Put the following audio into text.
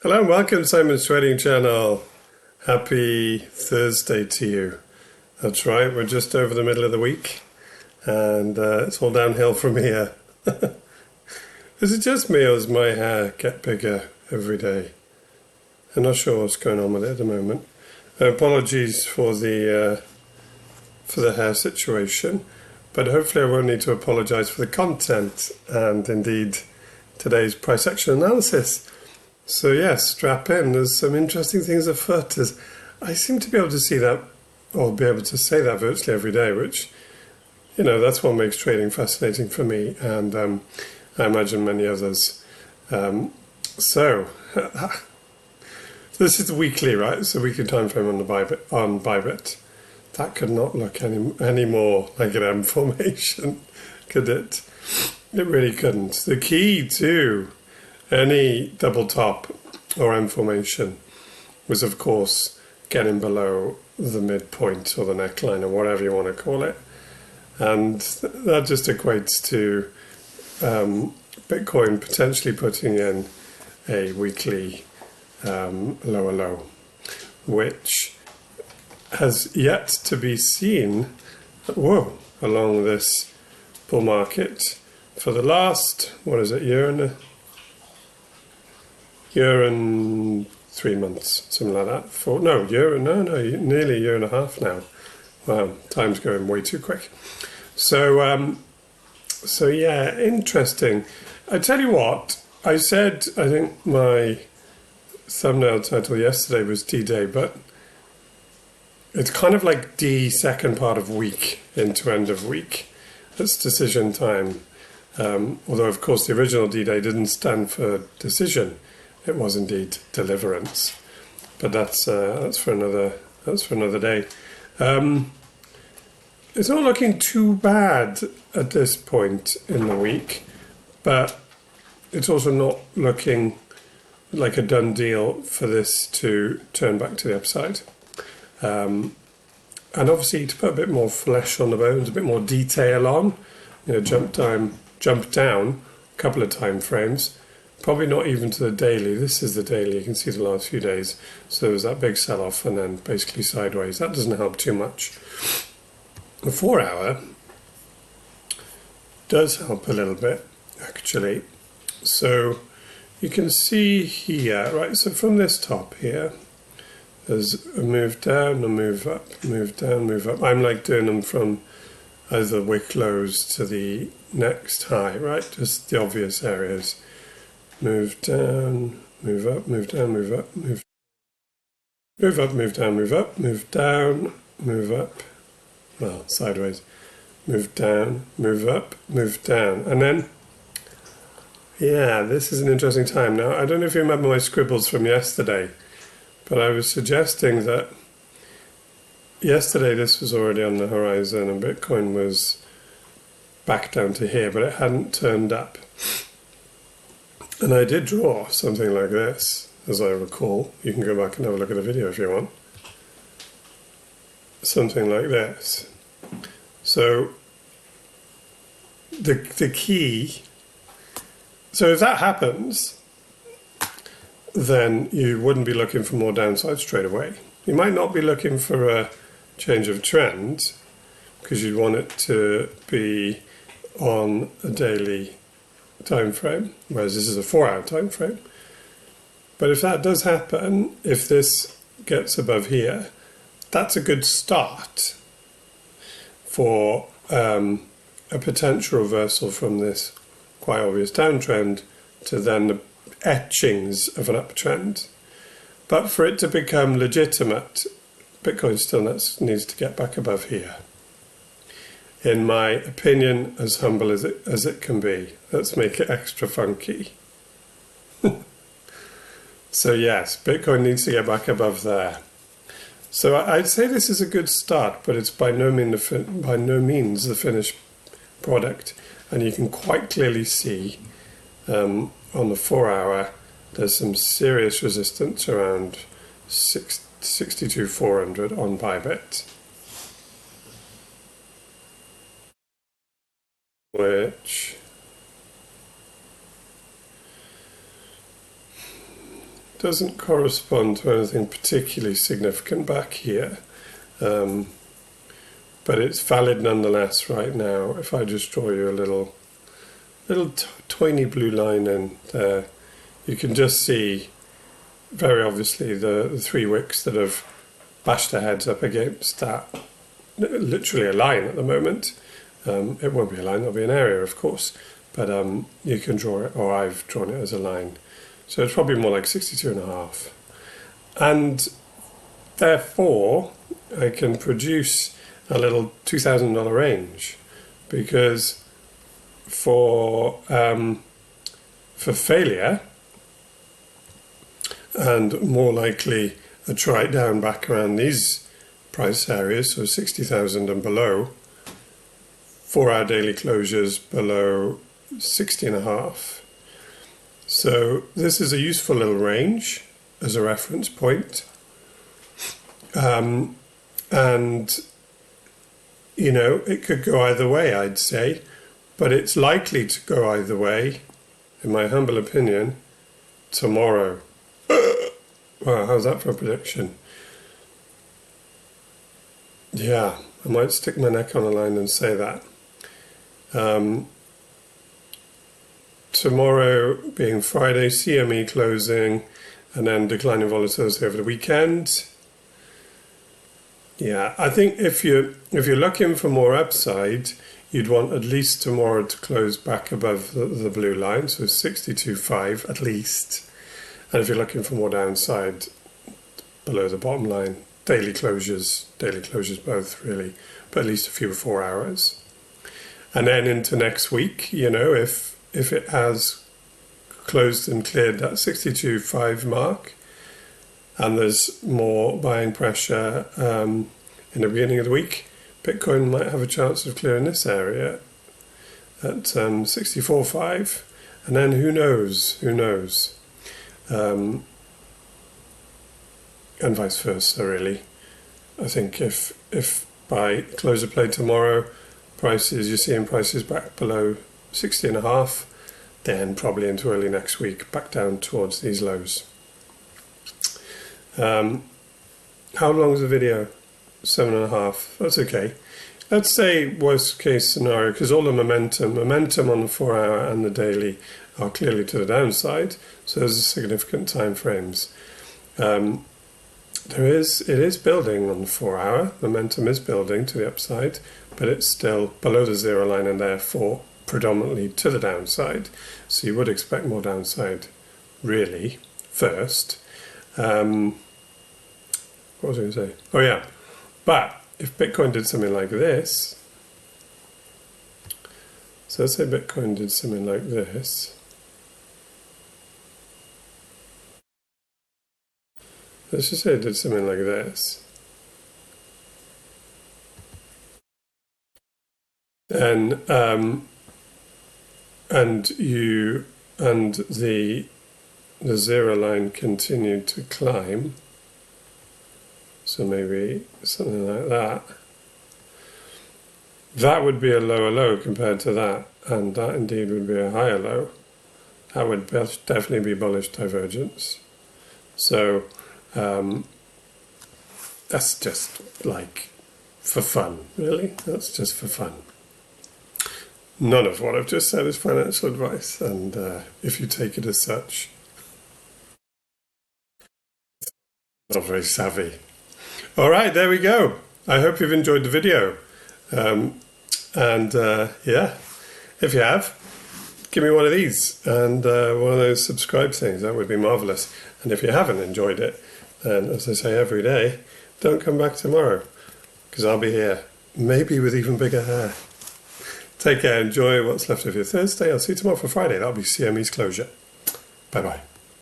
Hello and welcome to Simon's Trading Channel. Happy Thursday to you. That's right, we're just over the middle of the week and it's all downhill from here. Is it just me or does my hair get bigger every day? I'm not sure what's going on with it at the moment. Apologies for the hair situation, but hopefully I won't need to apologise for the content and indeed today's price action analysis. So yes, strap in. There's some interesting things afoot. I seem to be able to see that, or be able to say that virtually every day, which, you know, that's what makes trading fascinating for me, and I imagine many others. So this is the weekly, right? It's a weekly time frame on Bybit. That could not look any more like an M formation, could it? It really couldn't. The key to any double top or M formation was, of course, getting below the midpoint or the neckline or whatever you want to call it. And that just equates to Bitcoin potentially putting in a weekly lower low, which has yet to be seen, along this bull market for the last, year and 3 months, something like that. Nearly a year and a half now. Wow, time's going way too quick. So yeah, interesting. I tell you what, I said, I think my thumbnail title yesterday was D-Day, but it's kind of like D second part of week into end of week. It's decision time. Although, of course, the original D-Day didn't stand for decision. It was indeed deliverance, but that's for another day. It's not looking too bad at this point in the week, but it's also not looking like a done deal for this to turn back to the upside. And obviously, to put a bit more flesh on the bones, a bit more detail on, jump down a couple of time frames. Probably not even to the daily. This is the daily. You can see the last few days. So there was that big sell-off and then basically sideways. That doesn't help too much. The 4 hour does help a little bit, actually. So you can see here, right? So from this top here, there's a move down, a move up, move down, move up. I'm like doing them from either wick lows to the next high, right? Just the obvious areas. Move down, move up, move down, move up, move up, move down, move up, move down, move up, well, sideways, move down, move up, move down, and then, yeah, this is an interesting time. Now, I don't know if you remember my scribbles from yesterday, but I was suggesting that yesterday this was already on the horizon and Bitcoin was back down to here, but it hadn't turned up. And I did draw something like this, as I recall. You can go back and have a look at the video if you want. Something like this. So the key, so if that happens, then you wouldn't be looking for more downside straight away. You might not be looking for a change of trend because you'd want it to be on a daily time frame, whereas this is a 4 hour time frame. But if that does happen, if this gets above here, that's a good start for a potential reversal from this quite obvious downtrend to then the etchings of an uptrend. But for it to become legitimate, Bitcoin still needs to get back above here. In my opinion, as humble as it can be. Let's make it extra funky. So yes, Bitcoin needs to get back above there. So I'd say this is a good start, but it's by no means the finished product. And you can quite clearly see on the 4 hour, there's some serious resistance around 62,400 on Bybit. Which doesn't correspond to anything particularly significant back here, but it's valid nonetheless right now. If I just draw you a little tiny blue line in there, you can just see very obviously the three wicks that have bashed their heads up against that, literally a line at the moment. It won't be a line, it'll be an area of course, but you can draw it, or I've drawn it as a line. So it's probably more like 62.5. And therefore I can produce a little $2,000 range, because for failure, and more likely a trite down back around these price areas, so 60,000 and below, 4-hour daily closures below 60.5. So this is a useful little range as a reference point. And, you know, it could go either way, I'd say, but it's likely to go either way, in my humble opinion, tomorrow. Wow, how's that for a prediction? Yeah, I might stick my neck on the line and say that. Tomorrow being Friday, CME closing, and then declining volatility over the weekend. Yeah, I think if you're looking for more upside, you'd want at least tomorrow to close back above the blue line, so 62.5 at least. And if you're looking for more downside, below the bottom line, daily closures both really, but at least a few 4 hours. And then into next week, you know, if it has closed and cleared that 62.5 mark, and there's more buying pressure in the beginning of the week, Bitcoin might have a chance of clearing this area at 64.5, and then who knows, and vice versa really. I think if by close of play tomorrow, you're seeing prices back below 60.5, then probably into early next week, back down towards these lows. How long is the video? 7.5. That's okay. Let's say worst case scenario, because all the momentum on the 4 hour and the daily are clearly to the downside, so there's significant time frames. It is building on the 4 hour. Momentum is building to the upside, but it's still below the zero line and therefore predominantly to the downside. So you would expect more downside really first. What was I going to say? Oh yeah, but if Bitcoin did something like this, so let's say Bitcoin did something like this. Let's just say it did something like this. Then and the zero line continued to climb. So maybe something like that. That would be a lower low compared to that, and that indeed would be a higher low. That would definitely be bullish divergence. So that's just like for fun, really. That's just for fun. None of what I've just said is financial advice, and if you take it as such, not very savvy. All right, there we go. I hope you've enjoyed the video. Yeah, if you have, give me one of these and one of those subscribe things. That would be marvellous. And if you haven't enjoyed it, then, as I say every day, don't come back tomorrow, because I'll be here, maybe with even bigger hair. Take care. Enjoy what's left of your Thursday. I'll see you tomorrow for Friday. That'll be CME's closure. Bye-bye.